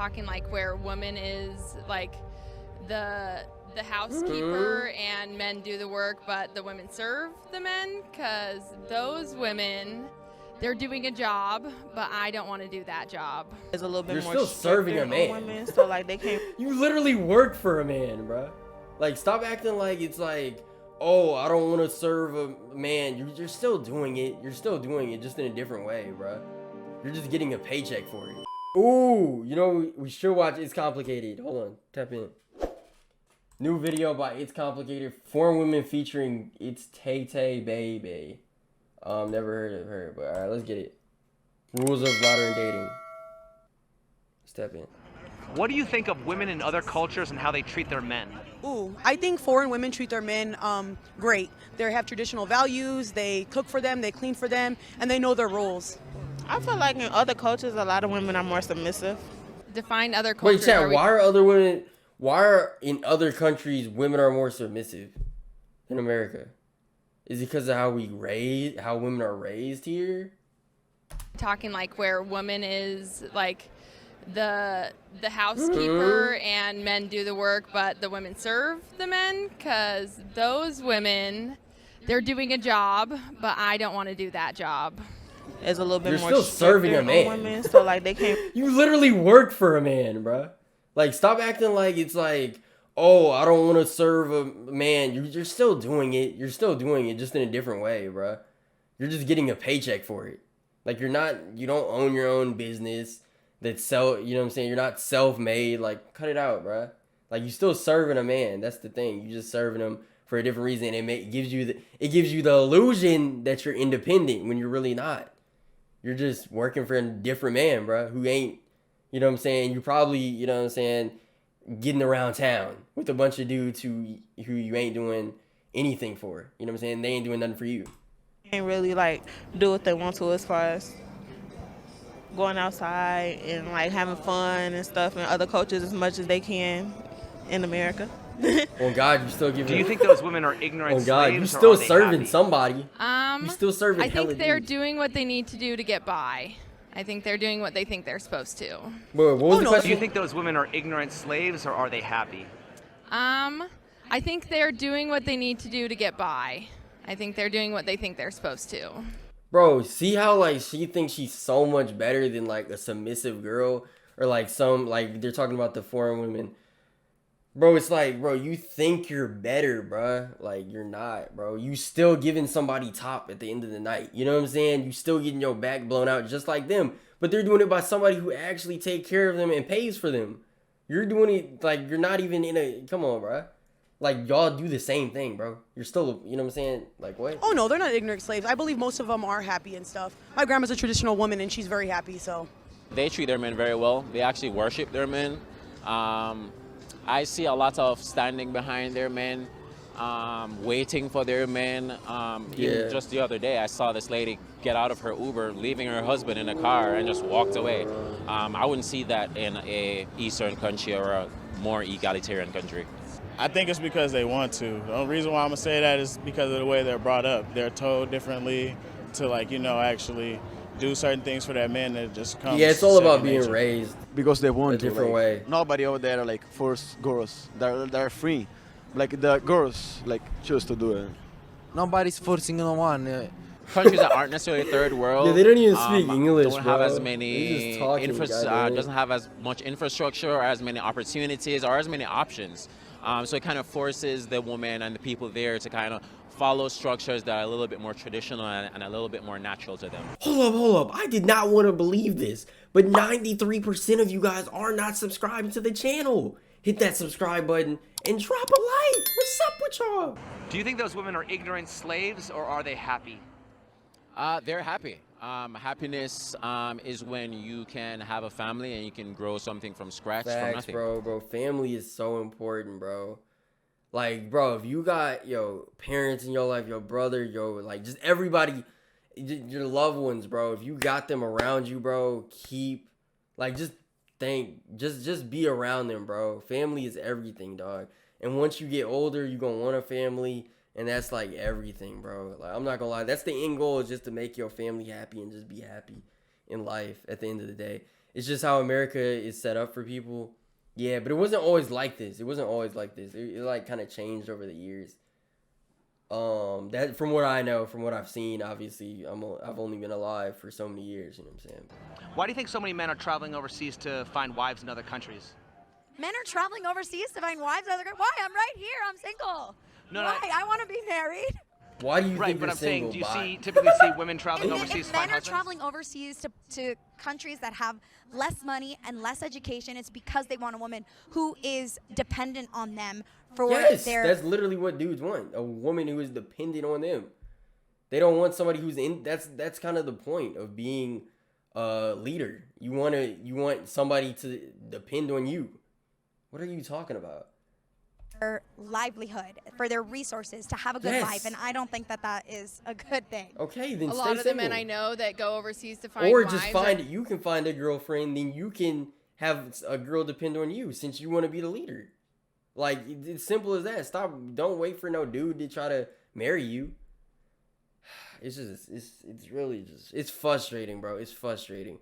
talking like where woman is like the housekeeper and men do the work, but the women serve the men, because those women, they're doing a job, but I don't want to do that job. It's a little bit You're more still serving a man. women, so like they can't. You literally work for a man, bro. Like, stop acting like it's like, oh, I don't want to serve a man. You're still doing it. You're still doing it, just in a different way, bro. You're just getting a paycheck for it. Ooh, you know, we should watch It's Complicated. Hold on, tap in. New video by It's Complicated. 4 women featuring It's Tay Tay Baby. Never heard of her, but alright, let's get it. Rules of modern dating. Step in. What do you think of women in other cultures and how they treat their men? Ooh, I think foreign women treat their men great. They have traditional values, they cook for them, they clean for them, and they know their roles. I feel like in other cultures, a lot of women are more submissive. Define other cultures. Wait, chat, why are in other countries women are more submissive than America? Is it because of how women are raised here? Talking like where woman is like the housekeeper and men do the work, but the women serve the men, because those women, they're doing a job, but I don't want to do that job. It's a little bit You're more still serving a man. women, so like they can't. You literally work for a man, bro. Like, stop acting like it's like, oh, I don't want to serve a man. You're still doing it. You're still doing it, just in a different way, bro. You're just getting a paycheck for it. Like, you don't own your own business you know what I'm saying? You're not self-made. Like, cut it out, bro. Like, you still serving a man. That's the thing. You just serving him for a different reason. It gives you the illusion that you're independent when you're really not. You're just working for a different man, bro, who ain't, you know what I'm saying? You probably, you know what I'm saying, getting around town with a bunch of dudes who you ain't doing anything for. You know what I'm saying? They ain't doing nothing for you. Can't really like do what they want to as far as going outside and like having fun and stuff in other cultures as much as they can in America. Oh God, you still giving. Do you think those women are ignorant Oh God, slaves, you or still are they serving happy? somebody. You still serving. I think they're dudes. doing what they need to do to get by. I think they're doing what they think they're supposed to. What was the question? Do you think those women are ignorant slaves, or are they happy? I think they're doing what they need to do to get by. I think they're doing what they think they're supposed to. Bro, see how like she thinks she's so much better than like a submissive girl, or like some like they're talking about the foreign women. Bro, it's like, bro, you think you're better, bro. Like, you're not, bro. You still giving somebody top at the end of the night. You know what I'm saying? You still getting your back blown out just like them. But they're doing it by somebody who actually take care of them and pays for them. You're doing it like you're not even in a... Come on, bro. Like, y'all do the same thing, bro. You're still, you know what I'm saying? Like, what? Oh, no, they're not ignorant slaves. I believe most of them are happy and stuff. My grandma's a traditional woman, and she's very happy, so... They treat their men very well. They actually worship their men. I see a lot of standing behind their men, waiting for their men. Even just the other day, I saw this lady get out of her Uber, leaving her husband in a car, and just walked away. I wouldn't see that in a Eastern country or a more egalitarian country. I think it's because they want to. The only reason why I'm gonna say that is because of the way they're brought up. They're told differently to, like, you know, actually do certain things for that man that just comes. Yeah, it's all about second being nature. raised because they want a to, different like, way. Nobody over there like force girls. They're free. Like the girls like choose to do it. Nobody's forcing no one. Countries that aren't necessarily third world, Yeah, they don't even speak English, don't have bro. as They're many just talking, goddamn. doesn't have as much infrastructure or as many opportunities or as many options. So it kind of forces the woman and the people there to kind of follow structures that are a little bit more traditional and a little bit more natural to them. Hold up. I did not want to believe this, but 93% of you guys are not subscribing to the channel. Hit that subscribe button and drop a like. What's up with y'all? Do you think those women are ignorant slaves, or are they happy? They're happy. Happiness is when you can have a family and you can grow something from scratch, from Facts, nothing. bro. Family is so important, bro. Like, bro, if you got, parents in your life, your brother, like, just everybody, your loved ones, bro. If you got them around you, bro, just be around them, bro. Family is everything, dog. And once you get older, you're going to want a family, and that's, like, everything, bro. Like, I'm not going to lie. That's the end goal, is just to make your family happy and just be happy in life at the end of the day. It's just how America is set up for people. Yeah, but it wasn't always like this. It wasn't always like this. It like kind of changed over the years. That from what I know, from what I've seen, obviously I've only been alive for so many years. You know what I'm saying? Why do you think so many men are traveling overseas to find wives in other countries? Men are traveling overseas to find wives. Why? I'm right here. I'm single. No, Why? I want to be married. Why do you right, think but you're I'm single? saying, do you typically see women traveling overseas If to find men are husbands? traveling overseas to countries that have less money and less education, it's because they want a woman who is dependent on them for Yes, their... that's literally what dudes want. A woman who is dependent on them. They don't want somebody who's in. That's kind of the point of being a leader. You want somebody to depend on you. What are you talking about? their livelihood, for their resources, to have a good life, and I don't think that that is a good thing. Okay, then a stay lot of the single. men I know that go overseas to find or wives just find it. You can find a girlfriend, then you can have a girl depend on you since you want to be the leader. Like, it's simple as that. Don't wait for no dude to try to marry you. It's really just, it's frustrating, bro. It's frustrating.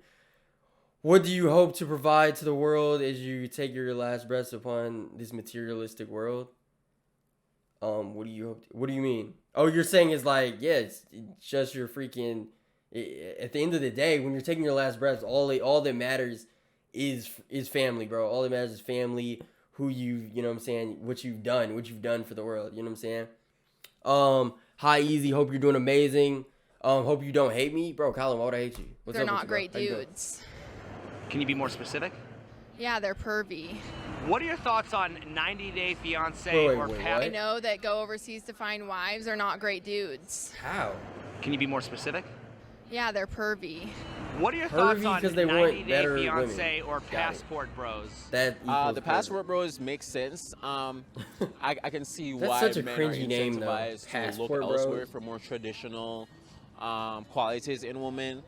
What do you hope to provide to the world as you take your last breaths upon this materialistic world? What do you mean? Oh, you're saying it's like, yeah, it's just your freaking, at the end of the day, when you're taking your last breaths, all that matters is family, bro. All that matters is family, you know what I'm saying, what you've done for the world, you know what I'm saying? Hi, Easy, hope you're doing amazing. Hope you don't hate me. Bro, Colin, why would I hate you? What's They're up not with you, great bro? How you doing? dudes. Can you be more specific? Yeah, they're pervy. What are your thoughts on 90 Day Fiancé or wait, Pat? I know that go overseas to find wives are not great dudes. How? Can you be more specific? Yeah, they're pervy. What are your thoughts on 90 they want Day better Fiancé women. or Got it. Passport Bros? The Passport Bros make sense. I can see That's why such a men cringy are name, though. incentivized to Passport look Bros. elsewhere for more traditional qualities in women.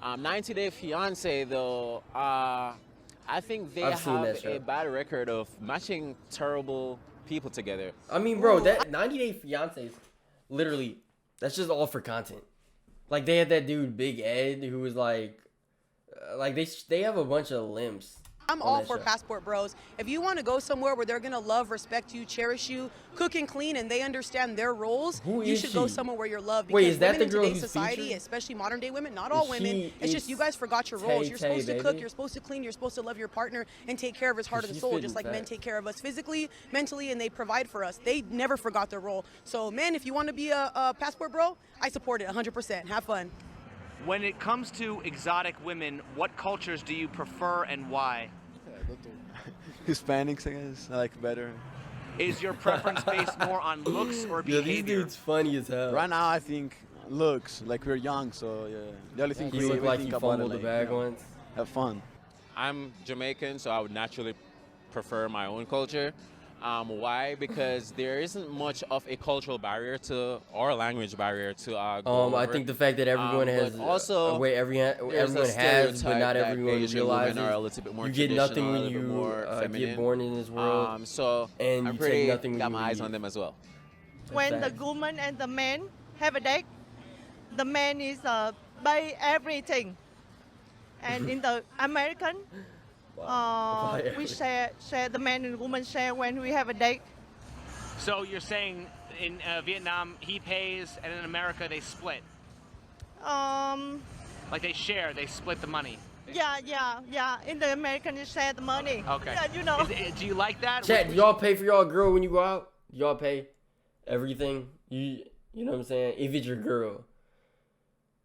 90 Day Fiancé, though, I think they I've seen that have show. a bad record of matching terrible people together. I mean, bro, that 90 Day Fiancé, literally, that's just all for content. Like, they had that dude, Big Ed, who was like they have a bunch of limps. I'm all for Passport Bros. If you want to go somewhere where they're going to love, respect you, cherish you, cook and clean, and they understand their roles, Who you is should go she? somewhere where you're loved. Wait, Because is that women the in girl today's who's society, featured? especially modern day women, not all women, it's just you guys forgot your Tay roles. You're Tay, supposed to cook, baby? you're supposed to clean, you're supposed to love your partner and take care of his heart and She's soul, fitting just like fat. men take care of us physically, mentally, and they provide for us. They never forgot their role. So, man, if you want to be a Passport Bro, I support it 100%. Have fun. When it comes to exotic women, what cultures do you prefer and why? Hispanics, I guess, I like better. Is your preference based more on looks or Yo, behavior? these dudes funny as hell. Right now, I think looks like we're young, so yeah. The only thing You we look like think you about it, fumbled the bag you know, once. have fun. I'm Jamaican, so I would naturally prefer my own culture. Why? Because there isn't much of a cultural barrier to or language barrier to go I over. think the fact that everyone has but also a way there's everyone a has, but stereotype not that everyone Asian realizes. women are a little bit more You get nothing traditional, a when little bit you more get feminine. born in this world, So and I'm you pretty take nothing when got you my eyes leave. on them as well. When the Facts. woman and the man have a date, the man is buy everything, and in the American, Buy we everything. share the man and woman share when we have a date. So you're saying in Vietnam he pays, and in America they split? Like they share, they split the money. Yeah. In the American, you share the money. Okay. Yeah, you know. Do you like that? Chat, do y'all pay for y'all girl when you go out? Do y'all pay everything? You know what I'm saying? If it's your girl.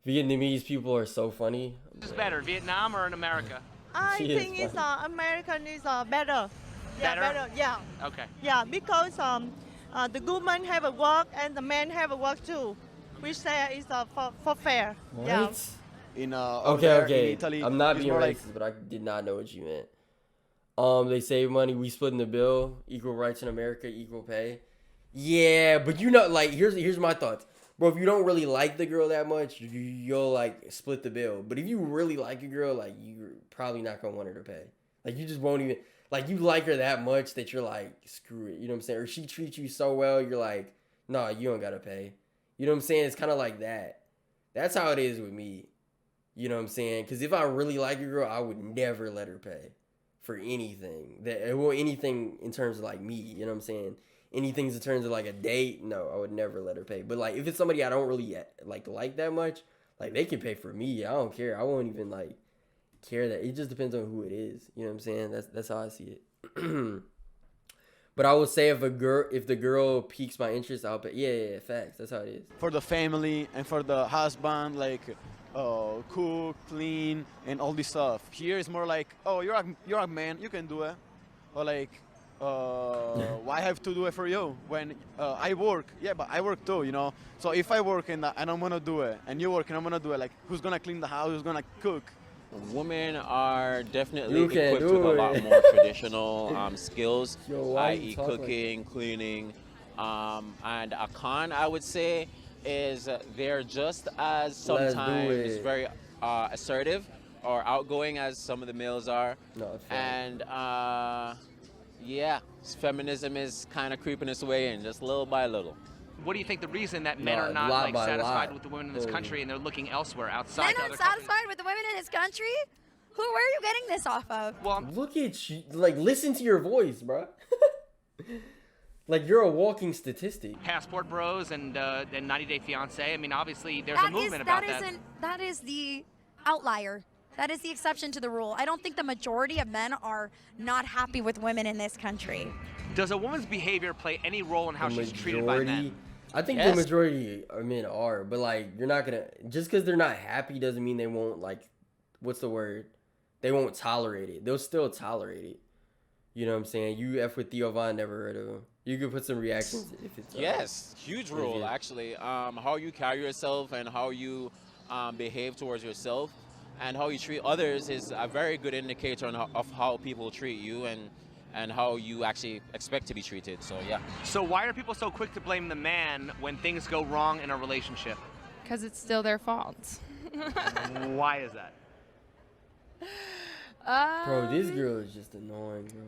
Vietnamese people are so funny. Which is better, Vietnam or in America? I She is think it's funny. American is better. Yeah, Better? Yeah. Okay. Yeah, because the woman have a work and the man have a work too. We say it's for fair. What? Yeah. In Okay. in Italy, I'm not it's being more racist, like but I did not know what you meant. They save money. We splitting the bill. Equal rights in America. Equal pay. Yeah, but you know, like here's my thoughts, bro. If you don't really like the girl that much, you'll like split the bill. But if you really like a girl, like you're probably not gonna want her to pay. Like you just won't even like you like her that much that you're like screw it. You know what I'm saying? Or she treats you so well, you're like, nah, you don't gotta pay. You know what I'm saying? It's kind of like that. That's how it is with me. You know what I'm saying? Because if I really like a girl, I would never let her pay for anything. Anything in terms of like me. You know what I'm saying? Anything in terms of like a date, no, I would never let her pay. But like if it's somebody I don't really like that much, like they can pay for me. I don't care. I won't even like care that. It just depends on who it is. You know what I'm saying? That's how I see it. But I would say if the girl piques my interest, I'll pay. Yeah, facts. That's how it is. For the family and for the husband, like cook, clean, and all this stuff. Here it's more like, oh, you're a man, you can do it. Or like, why have to do it for you when I work? Yeah, but I work too, you know. So if I work and I'm gonna do it, and you work and I'm gonna do it, like who's gonna clean the house? Who's gonna cook? Women are definitely equipped with a lot more traditional skills, i.e. cooking, cleaning, and a con, I would say, is they're just as sometimes very assertive or outgoing as some of the males are. No, and yeah, feminism is kind of creeping its way in, just little by little. What do you think the reason that men are not like satisfied with the women in this country and they're looking elsewhere outside? Men aren't satisfied with the women in this country? Where are you getting this off of? Well, look at you. Like, listen to your voice, bro. Like, you're a walking statistic. Passport bros and 90 Day Fiance. I mean, obviously, there's a movement about that. That is the outlier. That is the exception to the rule. I don't think the majority of men are not happy with women in this country. Does a woman's behavior play any role in how she's treated by men? I think the majority of men are, but like, you're not gonna, just because they're not happy doesn't mean they won't, like, what's the word? They won't tolerate it. They'll still tolerate it. You know what I'm saying? You F with Theo Von, never heard of him. You could put some reactions if it's... Yes, huge rule, actually. How you carry yourself and how you behave towards yourself and how you treat others is a very good indicator of how people treat you and how you actually expect to be treated. So, yeah. So why are people so quick to blame the man when things go wrong in a relationship? Because it's still their fault. Why is that? Bro, this girl is just annoying, bro.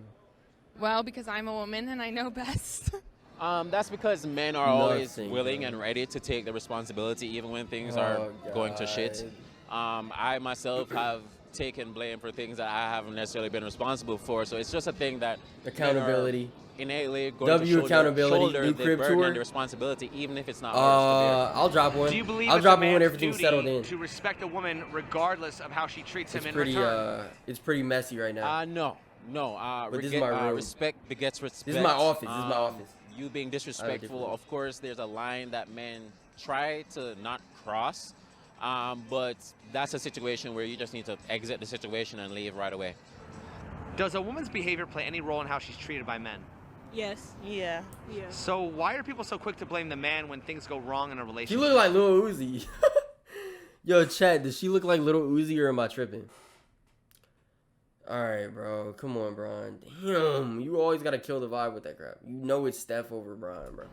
Well, because I'm a woman and I know best. That's because men are always willing and ready to take the responsibility even when things are going to shit. I myself have taken blame for things that I haven't necessarily been responsible for, so it's just a thing that accountability innately going to shoulder the burden and the responsibility, even if it's not ours to bear. I'll drop one. Do you believe I'll drop one when everything's settled in. To respect a woman regardless of how she treats him in return? It's pretty messy right now. No. But this is my room. Respect begets respect. This is my office. This is my office. You being disrespectful, of course, there's a line that men try to not cross, but that's a situation where you just need to exit the situation and leave right away. Does a woman's behavior play any role in how she's treated by men? Yes. Yeah. So why are people so quick to blame the man when things go wrong in a relationship? She look like Lil Uzi. Yo, chat, does she look like Lil Uzi or am I tripping? Alright, bro. Come on, Bron. Damn, you always gotta kill the vibe with that crap. You know it's Steph over Bron, bro.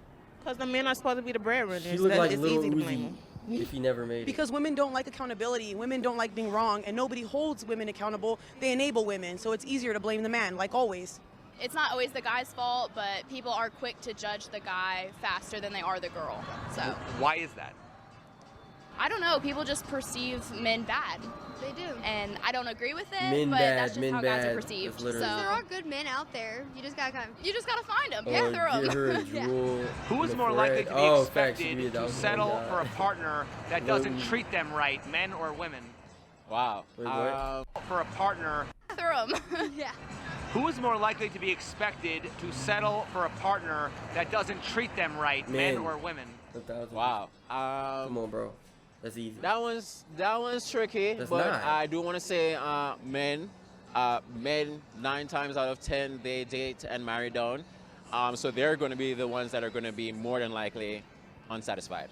Because the men are supposed to be the breadwinners. She look like Lil Uzi if he never made it. Because women don't like accountability. Women don't like being wrong, and nobody holds women accountable. They enable women, so it's easier to blame the man, like always. It's not always the guy's fault, but people are quick to judge the guy faster than they are the girl. So why is that? I don't know. People just perceive men bad. They do. And I don't agree with it, men but bad, that's just men how bad. guys are perceived. So There are good men out there. You just gotta find them. Give her a Yeah. jewel. Who is more likely to be expected to settle for a partner that doesn't treat them right, men or women? Wow. For a partner. Yeah. Who is more likely to be expected to settle for a partner that doesn't treat them right, men or women? Wow. Come on, bro. That's easy. That one's tricky, but not. I do want to say men 9 times out of 10 they date and marry down, so they're going to be the ones that are going to be more than likely unsatisfied.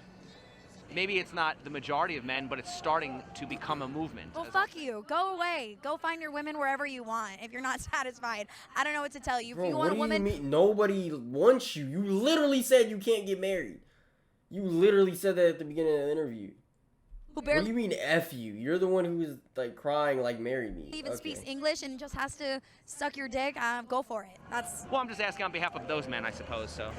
Maybe it's not the majority of men, but it's starting to become a movement. Well, fuck you. Go away. Go find your women wherever you want. If you're not satisfied, I don't know what to tell you. Bro, if you want a what do woman, you mean? Nobody wants you. You literally said you can't get married. You literally said that at the beginning of the interview. who What barely do you mean F you? You're the one who's like crying like marry me. even speaks English and just has to suck your dick, go for it. That's. Well, I'm just asking on behalf of those men, I suppose. So,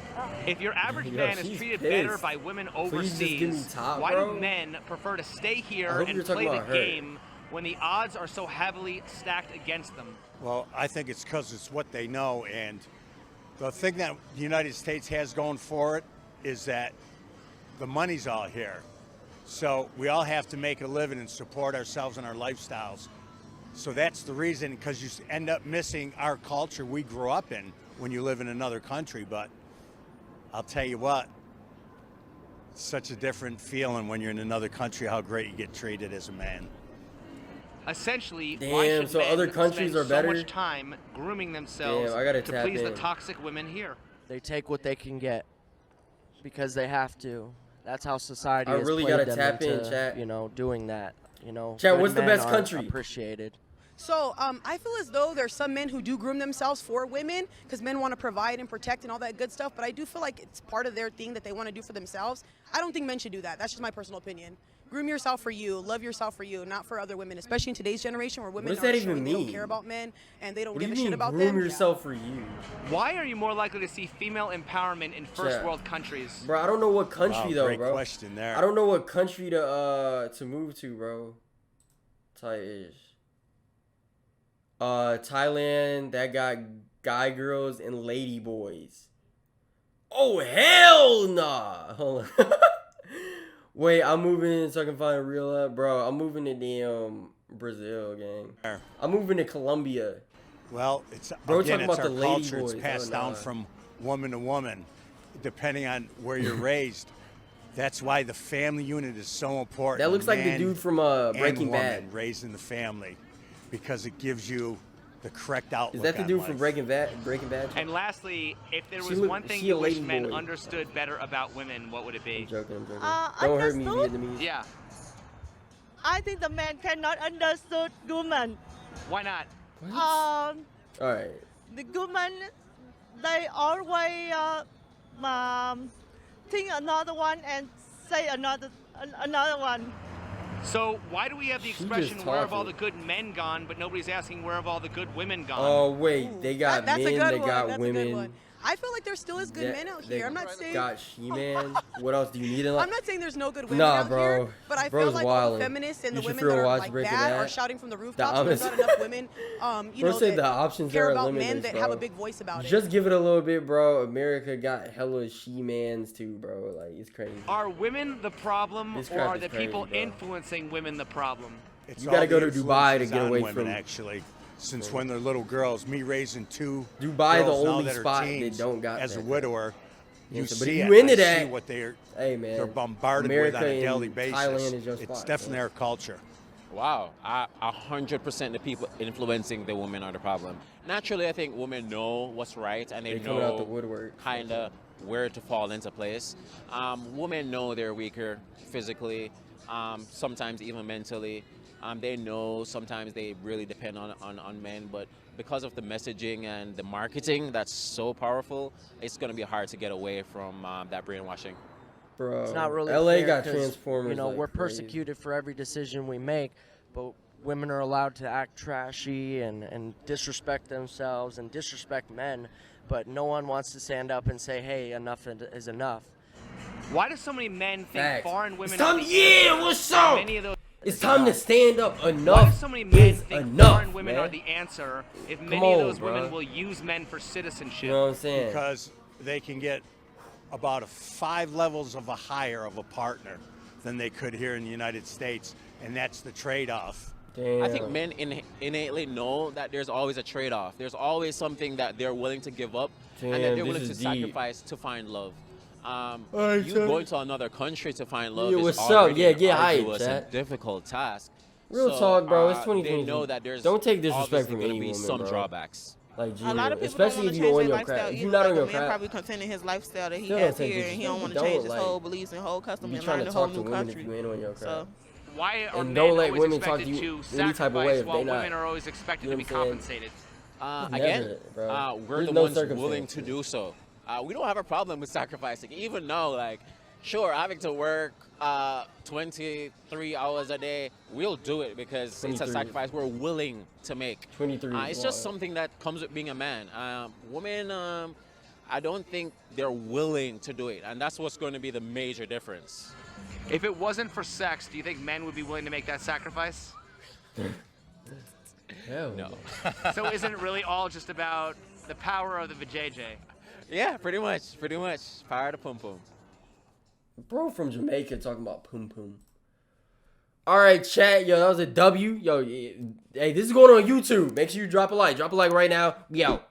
if your average Yo, man is she's treated pissed. better by women Please just give me overseas, top, why bro. do men prefer to stay I here hope and you're talking play the about her. game when the odds are so heavily stacked against them? Well, I think it's because it's what they know, and the thing that the United States has going for it is that the money's all here. So we all have to make a living and support ourselves and our lifestyles. So that's the reason, because you end up missing our culture we grew up in when you live in another country. But I'll tell you what, it's such a different feeling when you're in another country, how great you get treated as a man. Essentially, Damn, why should so men other countries spend are better? so much time grooming themselves Damn, I gotta to tap please the in. toxic women here? They take what they can get because they have to. That's how society I has really played gotta them tap in, into, chat. you know, doing that. You know, Chat, good what's the men best aren't country? Appreciated. So I feel as though there's some men who do groom themselves for women because men want to provide and protect and all that good stuff. But I do feel like it's part of their thing that they want to do for themselves. I don't think men should do that. That's just my personal opinion. Groom yourself for you, love yourself for you, not for other women. Especially in today's generation where women does that are even showing they don't mean? care about men and they don't What do give you a mean shit about groom them. yourself for you? Why are you more likely to see female empowerment in first Chat. world countries? Bro, I don't know what country Wow, though, great bro. question there. I don't know what country to move to, bro. Thai-ish. Thailand, that got guy girls and lady boys. Oh hell nah! Hold on. Wait, I'm moving so I can find a real love, bro. I'm moving to damn Brazil, gang. I'm moving to Colombia. Well, it's Bro, again, talking it's about our the lady culture. boys. It's passed Oh, down nah. from woman to woman, depending on where you're raised. That's why the family unit is so important. That looks like the Man dude from and Breaking woman Bad. raised in the family, because it gives you the correct outlook. Is that the on dude life. from Breaking Bad? And lastly, if there She was look- one thing she you a wish lady men boy. understood better about women, what would it be? I'm joking. Don't hurt me, Vietnamese. Yeah. I think the man cannot understand women. Why not? All right. The women, they always think another one and say another one. So why do we have the She expression just "where have all the talking. good men gone," but nobody's asking where have all the good women gone? Oh wait, they got That's a men, good they one. got That's women. a good one. I feel like there still is good that- men out they here. I'm not saying. got she-man. What else do you need in life? I'm not saying there's no good women Nah, out bro. here, but I feel Bro's like all the wildin'. feminists and You the should women that feel are watch like Breaking bad are Bad. shouting from the The rooftops. There's not enough women, you Bro know, said that the options care are about men limitless, that bro. have a big voice about it. Just give it a little bit, bro. America got hella she-mans too, bro. Like, it's crazy. Are women the problem, This or crap are is the crazy, people bro. influencing women the problem? It's You gotta all go the to Dubai to influences get on away women, from- actually. Since when they're little girls, me raising two Dubai, the girls now only that are spot that teens, don't got as a that, widower, You you know, but see if it. you into I that, see what they're hey man, they're bombarded America with on a daily and basis. Thailand is your It's spot, definitely bro. our culture. Wow, 100% the people influencing the women are the problem. Naturally, I think women know what's right and they They coming out the know woodwork. kind of where to fall into place. Women know they're weaker physically, sometimes even mentally. They know sometimes they really depend on men, but because of the messaging and the marketing that's so powerful, it's going to be hard to get away from that brainwashing. Bro, It's not really LA fair got 'cause, Transformers. You know, like we're crazy. persecuted for every decision we make, but women are allowed to act trashy and disrespect themselves and disrespect men, but no one wants to stand up and say, hey, enough is enough. Why do so many men think Facts. foreign women It's time- are the yeah, answer? what's up? Many of those It's time to stand up. Why Enough do so many men is think enough, foreign women man. are the answer if Come many of on, those women bruh. will use men for citizenship? You know what I'm saying? Because they can get about 5 levels of a higher of a partner than they could here in the United States, and that's the trade-off. I think men innately know that there's always a trade-off. There's always something that they're willing to give up and that Damn, they're this willing to is deep. sacrifice to find love. Alright, You chat. going to another country to find love Yeah, is what's up? already Yeah, an get hype, arduous and chat. difficult task. Real So, talk, bro. It's They 2020. know that there's Don't take disrespect obviously from gonna any be woman, some bro. drawbacks. Like, A lot of genuine. people Especially don't if want to you change on their your lifestyle crap. If either. you're not on Like, your a man crap, probably content in his lifestyle that he Still has don't take here, and he don't want to disrespect. change his Don't, whole like, beliefs and whole custom be and trying learn to a whole talk to new women if country. you ain't on your crap. So, Why are And men don't let always women talk to expected you to any type of way sacrifice if while they not. women are always expected You to know be what I'm compensated? Again, Never, bro. we're There's the no ones willing circumstances. to do so. We don't have a problem with sacrificing. Even now, like, Sure, having to work 23 hours a day, we'll do it because it's a 23. sacrifice we're willing to make. 23 is It's just wild. something that comes with being a man. Women, I don't think they're willing to do it, and that's what's going to be the major difference. If it wasn't for sex, do you think men would be willing to make that sacrifice? Hell No. So isn't it really all just about the power of the vajayjay? Yeah, pretty much. Power to pum pum. Bro from Jamaica talking about pum pum. All right, chat. Yo, that was a W. Yo, hey, this is going on YouTube. Make sure you drop a like. Drop a like right now. We out.